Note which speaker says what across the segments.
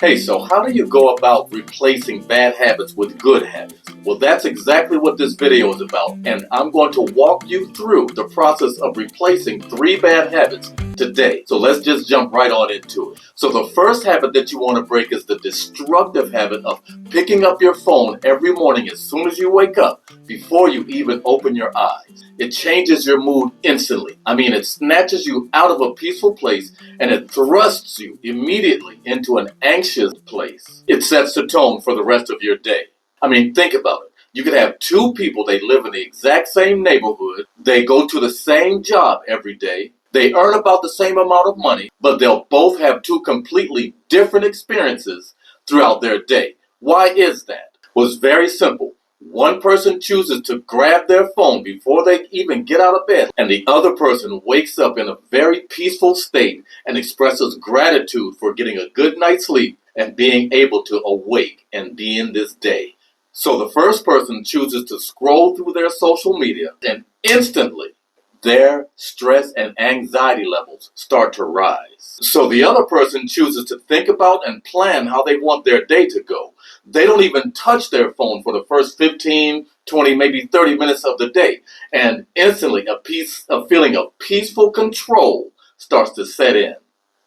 Speaker 1: Hey, so how do you go about replacing bad habits with good habits? Well, that's exactly what this video is about, and I'm going to walk you through the process of replacing 3 bad habits today. So let's just jump right on into it. So the first habit that you want to break is the destructive habit of picking up your phone every morning as soon as you wake up, before you even open your eyes. It changes your mood instantly. It snatches you out of a peaceful place and it thrusts you immediately into an anxious place. It sets the tone for the rest of your day. Think about it. You could have 2 people, they live in the exact same neighborhood, they go to the same job every day, they earn about the same amount of money, but they'll both have 2 completely different experiences throughout their day. Why is that? Well, it's very simple. One person chooses to grab their phone before they even get out of bed, and the other person wakes up in a very peaceful state and expresses gratitude for getting a good night's sleep and being able to awake and be in this day. So the first person chooses to scroll through their social media, and instantly their stress and anxiety levels start to rise. So the other person chooses to think about and plan how they want their day to go. They don't even touch their phone for the first 15, 20, maybe 30 minutes of the day. And instantly a feeling of peaceful control starts to set in.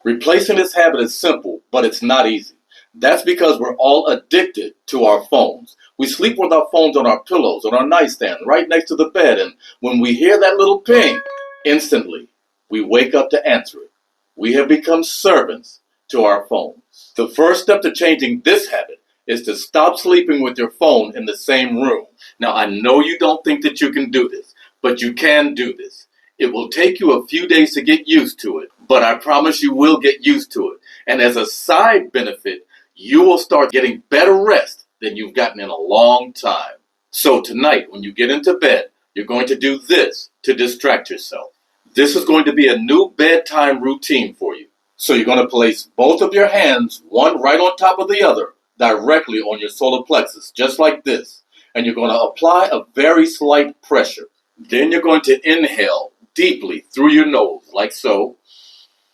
Speaker 1: Replacing this habit is simple, but it's not easy. That's because we're all addicted to our phones. We sleep with our phones on our pillows, on our nightstand, right next to the bed, and when we hear that little ping, instantly we wake up to answer it. We have become servants to our phones. The first step to changing this habit is to stop sleeping with your phone in the same room. Now, I know you don't think that you can do this, but you can do this. It will take you a few days to get used to it, but I promise you will get used to it. And as a side benefit, you will start getting better rest than you've gotten in a long time. So tonight, when you get into bed, you're going to do this to distract yourself. This is going to be a new bedtime routine for you. So you're going to place both of your hands, one right on top of the other, directly on your solar plexus, just like this. And you're going to apply a very slight pressure. Then you're going to inhale deeply through your nose, like so.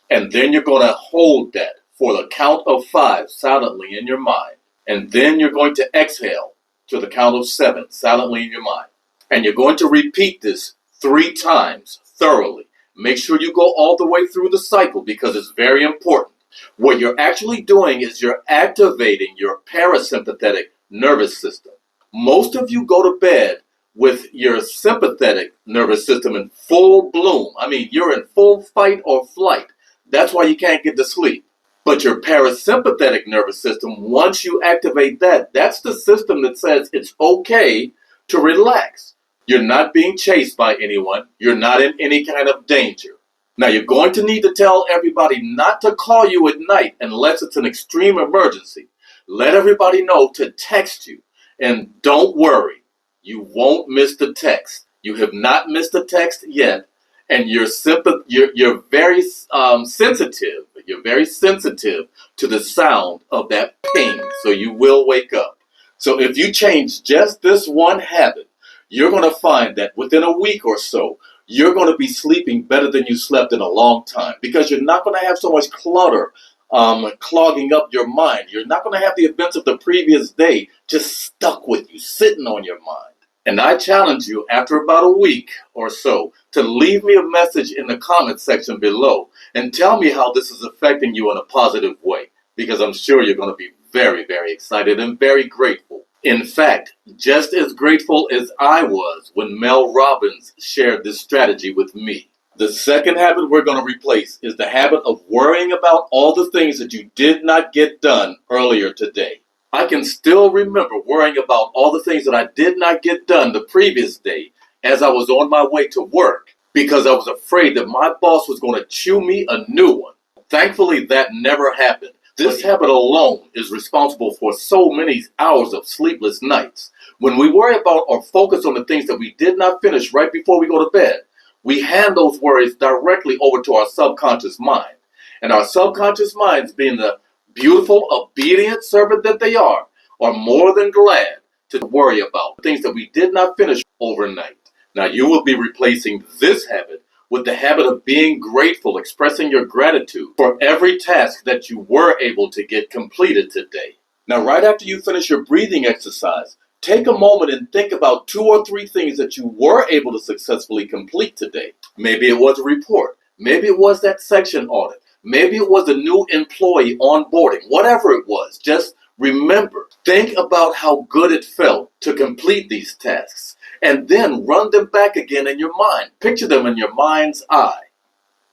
Speaker 1: And then you're going to hold that for the count of 5 silently in your mind. And then you're going to exhale to the count of 7 silently in your mind. And you're going to repeat this 3 times thoroughly. Make sure you go all the way through the cycle because it's very important. What you're actually doing is you're activating your parasympathetic nervous system. Most of you go to bed with your sympathetic nervous system in full bloom. You're in full fight or flight. That's why you can't get to sleep. But your parasympathetic nervous system, once you activate that, that's the system that says it's okay to relax. You're not being chased by anyone. You're not in any kind of danger. Now, you're going to need to tell everybody not to call you at night unless it's an extreme emergency. Let everybody know to text you. And don't worry, you won't miss the text. You have not missed the text yet. And you're very sensitive. You're very sensitive to the sound of that ping. So you will wake up. So if you change just this one habit, you're going to find that within a week or so, you're going to be sleeping better than you slept in a long time because you're not going to have so much clutter clogging up your mind. You're not going to have the events of the previous day just stuck with you, sitting on your mind. And I challenge you, after about a week or so, to leave me a message in the comment section below and tell me how this is affecting you in a positive way, because I'm sure you're going to be very, very excited and very grateful. In fact, just as grateful as I was when Mel Robbins shared this strategy with me. The second habit we're going to replace is the habit of worrying about all the things that you did not get done earlier today. I can still remember worrying about all the things that I did not get done the previous day as I was on my way to work because I was afraid that my boss was going to chew me a new one. Thankfully, that never happened. This habit alone is responsible for so many hours of sleepless nights. When we worry about or focus on the things that we did not finish right before we go to bed, we hand those worries directly over to our subconscious mind. And our subconscious minds, being the beautiful, obedient servant that they are more than glad to worry about things that we did not finish overnight. Now, you will be replacing this habit with the habit of being grateful, expressing your gratitude for every task that you were able to get completed today. Now, right after you finish your breathing exercise, take a moment and think about 2 or 3 things that you were able to successfully complete today. Maybe it was a report. Maybe it was that section audit. Maybe it was a new employee onboarding. Whatever it was, just remember, think about how good it felt to complete these tasks, and then run them back again in your mind. Picture them in your mind's eye,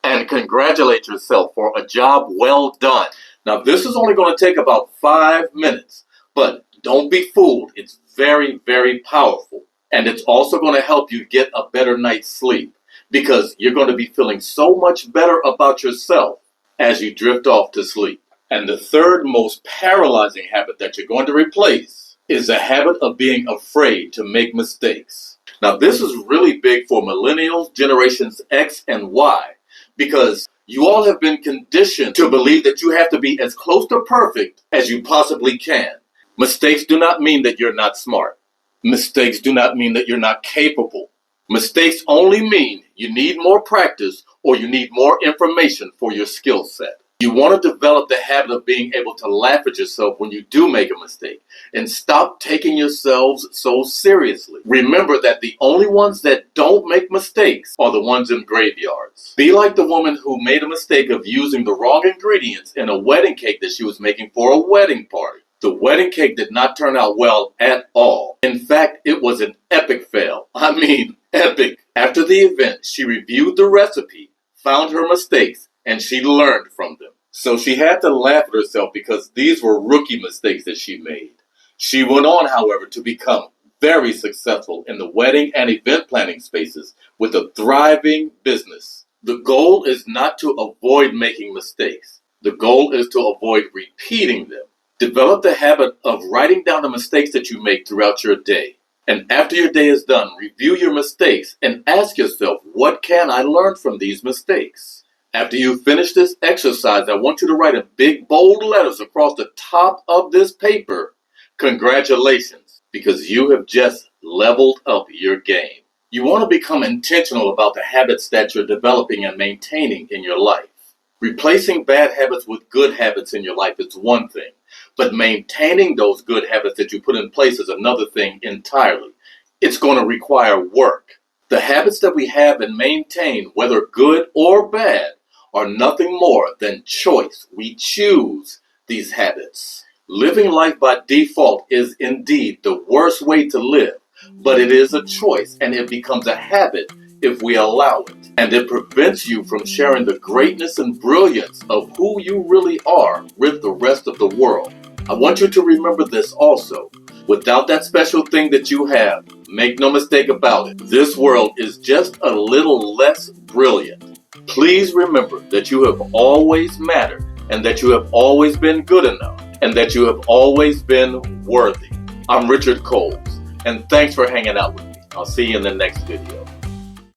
Speaker 1: and congratulate yourself for a job well done. Now, this is only going to take about 5 minutes, but don't be fooled. It's very, very powerful. And it's also going to help you get a better night's sleep, because you're going to be feeling so much better about yourself as you drift off to sleep. And the third most paralyzing habit that you're going to replace is the habit of being afraid to make mistakes. Now, this is really big for millennials, generations X and Y, because you all have been conditioned to believe that you have to be as close to perfect as you possibly can. Mistakes do not mean that you're not smart. Mistakes do not mean that you're not capable. Mistakes only mean you need more practice or you need more information for your skill set. You want to develop the habit of being able to laugh at yourself when you do make a mistake and stop taking yourselves so seriously. Remember that the only ones that don't make mistakes are the ones in graveyards. Be like the woman who made a mistake of using the wrong ingredients in a wedding cake that she was making for a wedding party. The wedding cake did not turn out well at all. In fact, it was an epic fail. I mean, epic. After the event, she reviewed the recipe, found her mistakes, and she learned from them. So she had to laugh at herself because these were rookie mistakes that she made. She went on, however, to become very successful in the wedding and event planning spaces with a thriving business. The goal is not to avoid making mistakes. The goal is to avoid repeating them. Develop the habit of writing down the mistakes that you make throughout your day. And after your day is done, review your mistakes and ask yourself, what can I learn from these mistakes? After you finish this exercise, I want you to write in big, bold letters across the top of this paper, congratulations, because you have just leveled up your game. You want to become intentional about the habits that you're developing and maintaining in your life. Replacing bad habits with good habits in your life is one thing, but maintaining those good habits that you put in place is another thing entirely. It's going to require work. The habits that we have and maintain, whether good or bad, are nothing more than choice. We choose these habits. Living life by default is indeed the worst way to live, but it is a choice and it becomes a habit if we allow it. And it prevents you from sharing the greatness and brilliance of who you really are with the rest of the world. I want you to remember this also. Without that special thing that you have, make no mistake about it, this world is just a little less brilliant. Please remember that you have always mattered and that you have always been good enough and that you have always been worthy. I'm Richard Coles, and thanks for hanging out with me. I'll see you in the next video.